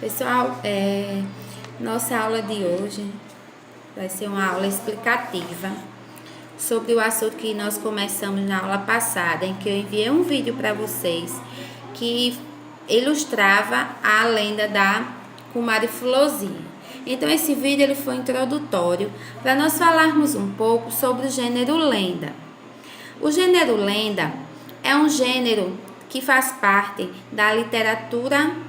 Pessoal, nossa aula de hoje vai ser uma aula explicativa sobre o assunto que nós começamos na aula passada, em que eu enviei um vídeo para vocês que ilustrava a lenda da Comadre Florzinha. Então esse vídeo ele foi introdutório para nós falarmos um pouco sobre o gênero lenda. O gênero lenda é um gênero que faz parte da literatura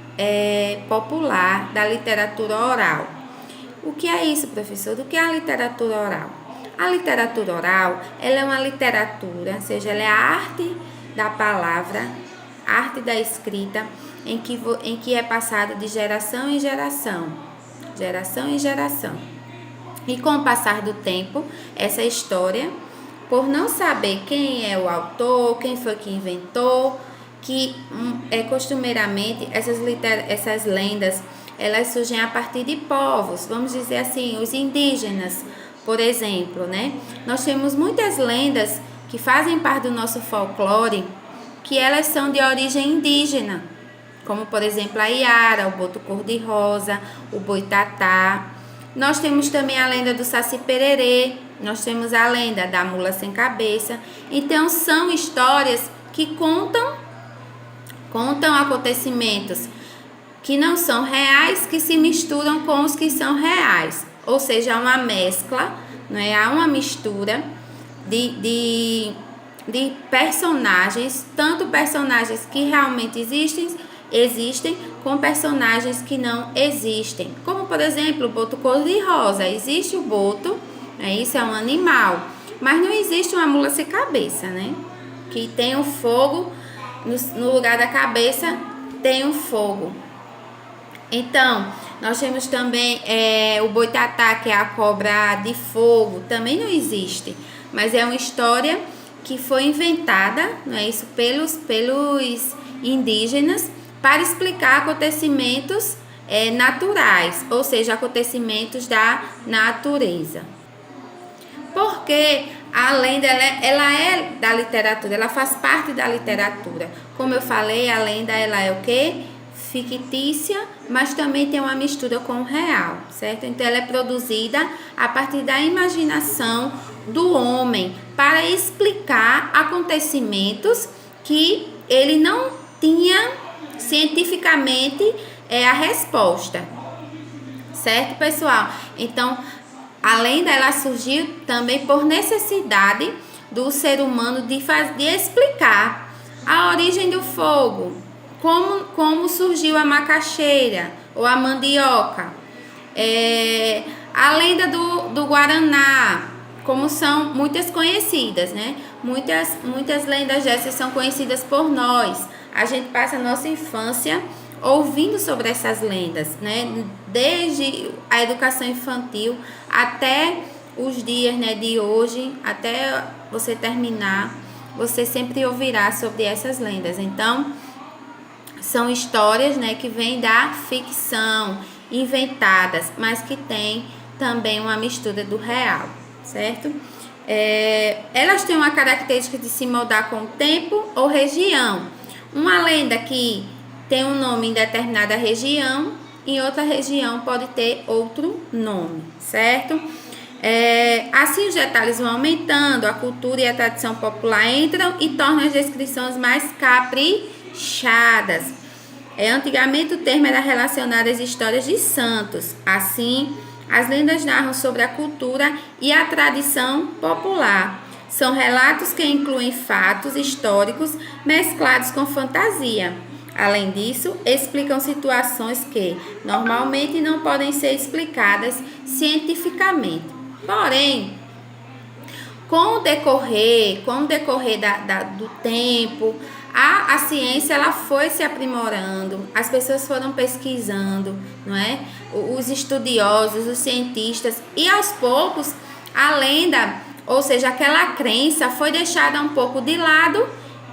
popular, da literatura oral. O que é isso, professor? O que é a literatura oral? A literatura oral, ela é uma literatura, ou seja, ela é a arte da palavra, a arte da escrita, em que é passada de geração em geração. E com o passar do tempo, essa história, por não saber quem é o autor, quem foi que inventou, que costumeiramente essas lendas, elas surgem a partir de povos, vamos dizer assim, os indígenas, por exemplo, né? Nós temos muitas lendas que fazem parte do nosso folclore, que elas são de origem indígena, como por exemplo a Iara, o boto cor-de-rosa, o boitatá. Nós temos também a lenda do Saci-Pererê, nós temos a lenda da mula sem cabeça. Então são histórias que contam acontecimentos que não são reais, que se misturam com os que são reais. Ou seja, há uma mescla, né? Há uma mistura de personagens, tanto personagens que realmente existem, com personagens que não existem. Como, por exemplo, o boto cor-de-rosa. Existe o boto, né? Isso é um animal, mas não existe uma mula sem cabeça, né? Que tem o fogo, no lugar da cabeça tem um fogo. Então, nós temos também o boitatá, que é a cobra de fogo, também não existe, mas é uma história que foi inventada, não é isso, pelos indígenas para explicar acontecimentos naturais, ou seja, acontecimentos da natureza. Porque a lenda ela é da literatura, ela faz parte da literatura. Como eu falei, a lenda ela é o quê? Fictícia, mas também tem uma mistura com o real, certo? Então ela é produzida a partir da imaginação do homem para explicar acontecimentos que ele não tinha cientificamente a resposta, certo, pessoal? Então a lenda ela surgiu também por necessidade do ser humano de explicar a origem do fogo, como surgiu a macaxeira ou a mandioca, a lenda do Guaraná, como são muitas conhecidas, né? Muitas lendas dessas são conhecidas por nós. A gente passa a nossa infância ouvindo sobre essas lendas, né? Desde a educação infantil até os dias, né, de hoje, até você terminar, você sempre ouvirá sobre essas lendas. Então, são histórias, né, que vêm da ficção, inventadas, mas que tem também uma mistura do real, certo? Elas têm uma característica de se moldar com o tempo ou região. Uma lenda que tem um nome em determinada região, em outra região pode ter outro nome, certo? Assim os detalhes vão aumentando, a cultura e a tradição popular entram e tornam as descrições mais caprichadas. Antigamente o termo era relacionado às histórias de santos. Assim, as lendas narram sobre a cultura e a tradição popular. São relatos que incluem fatos históricos mesclados com fantasia. Além disso, explicam situações que normalmente não podem ser explicadas cientificamente. Porém, com o decorrer do tempo, a ciência ela foi se aprimorando, as pessoas foram pesquisando, não é? Os estudiosos, os cientistas, e aos poucos a lenda, ou seja, aquela crença foi deixada um pouco de lado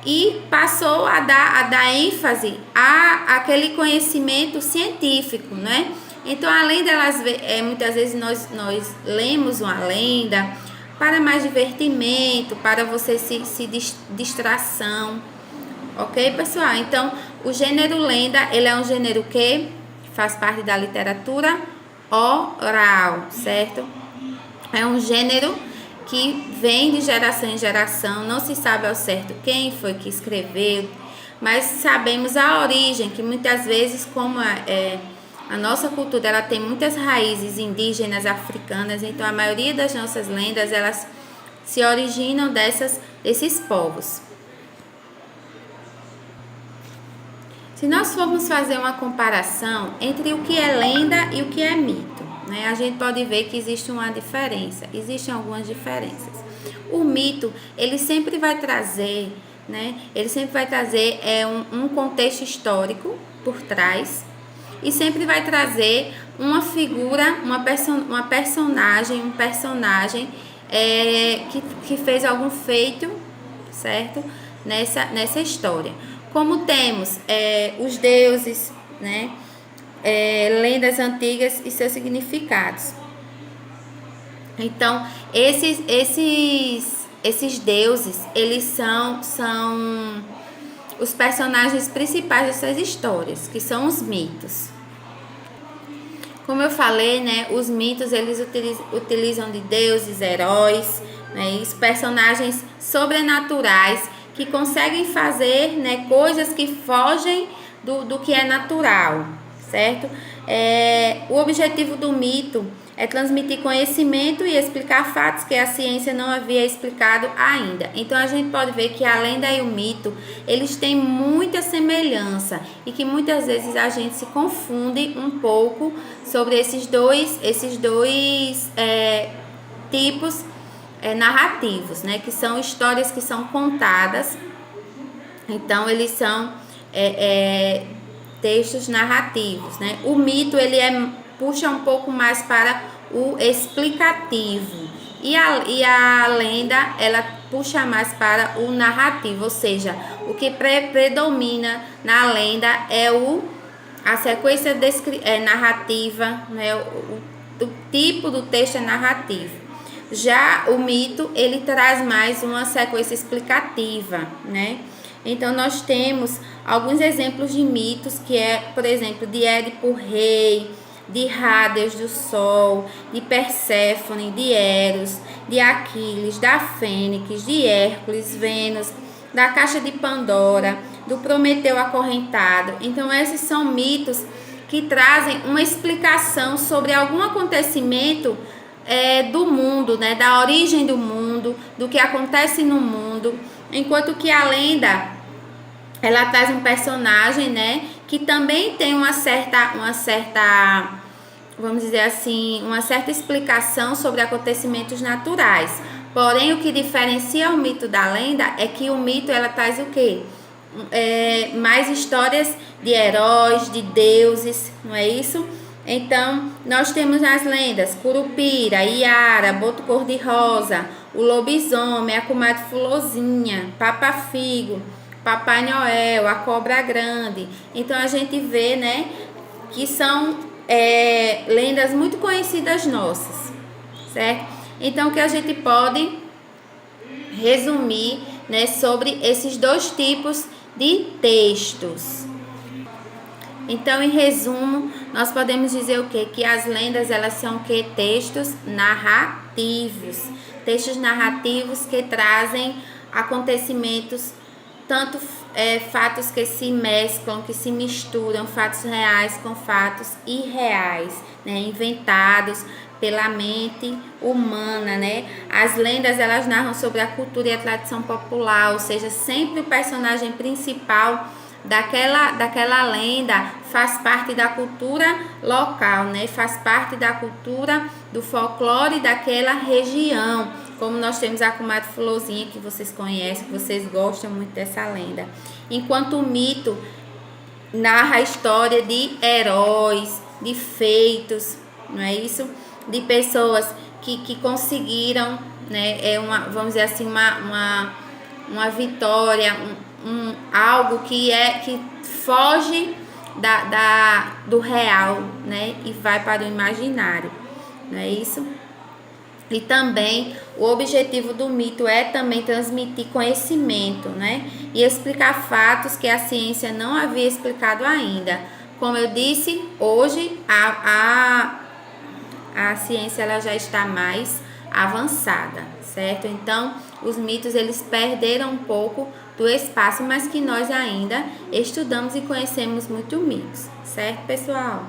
e passou a dar ênfase àquele conhecimento científico, né? Então, a lenda, muitas vezes nós lemos uma lenda para mais divertimento, para você se distração, ok, pessoal? Então, o gênero lenda, ele é um gênero que faz parte da literatura oral, certo? É um gênero que vem de geração em geração, não se sabe ao certo quem foi que escreveu, mas sabemos a origem, que muitas vezes, como a nossa cultura ela tem muitas raízes indígenas, africanas, então a maioria das nossas lendas elas se originam desses povos. Se nós formos fazer uma comparação entre o que é lenda e o que é mito, né, a gente pode ver que existe uma diferença, existem algumas diferenças. O mito, ele sempre vai trazer, um contexto histórico por trás e sempre vai trazer uma figura, um personagem que fez algum feito, certo? Nessa história. Como temos os deuses, né? Lendas antigas e seus significados. Então, esses deuses, eles são os personagens principais dessas histórias, que são os mitos. Como eu falei, né, os mitos, eles utilizam de deuses, heróis, né, e personagens sobrenaturais que conseguem fazer, né, coisas que fogem do que é natural, certo? O objetivo do mito é transmitir conhecimento e explicar fatos que a ciência não havia explicado ainda. Então a gente pode ver que a lenda e o mito, eles têm muita semelhança e que muitas vezes a gente se confunde um pouco sobre esses dois tipos narrativos, né? Que são histórias que são contadas. Então eles são textos narrativos, né? O mito ele puxa um pouco mais para o explicativo e a lenda ela puxa mais para o narrativo, ou seja, o que predomina na lenda é a sequência narrativa, né? O tipo do texto é narrativo. Já o mito ele traz mais uma sequência explicativa, né? Então nós temos alguns exemplos de mitos que por exemplo, de Édipo Rei, de Ra, Deus do Sol, de Perséfone, de Eros, de Aquiles, da Fênix, de Hércules, Vênus, da Caixa de Pandora, do Prometeu acorrentado. Então esses são mitos que trazem uma explicação sobre algum acontecimento do mundo, né, da origem do mundo, do que acontece no mundo, enquanto que a lenda ela traz um personagem, né, que também tem uma certa, vamos dizer assim, uma certa explicação sobre acontecimentos naturais. Porém, o que diferencia o mito da lenda é que o mito ela traz o quê? Mais histórias de heróis, de deuses, não é isso? Então, nós temos nas lendas Curupira, Iara, Boto Cor-de-Rosa, o lobisomem, a comadre Fulozinha, Papa Figo, Papai Noel, a Cobra Grande. Então, a gente vê, né, que são lendas muito conhecidas nossas, certo? Então, o que a gente pode resumir, né, sobre esses dois tipos de textos. Então, em resumo, nós podemos dizer o quê? Que as lendas, elas são o quê? Textos narrativos. Textos narrativos que trazem acontecimentos, tanto fatos que se mesclam, que se misturam, fatos reais com fatos irreais, né? Inventados pela mente humana, né? As lendas, elas narram sobre a cultura e a tradição popular, ou seja, sempre o personagem principal daquela lenda faz parte da cultura local, né? Faz parte da cultura do folclore daquela região. Como nós temos a comadre Florzinha, que vocês conhecem, que vocês gostam muito dessa lenda. Enquanto o mito narra a história de heróis, de feitos, não é isso? De pessoas que conseguiram, né? Vamos dizer assim, uma vitória, algo que foge do real, né? E vai para o imaginário, não é isso? E também o objetivo do mito é também transmitir conhecimento, né? E explicar fatos que a ciência não havia explicado ainda. Como eu disse, hoje a ciência ela já está mais avançada, certo? Então, os mitos eles perderam um pouco do espaço, mas que nós ainda estudamos e conhecemos muito mitos, certo, pessoal?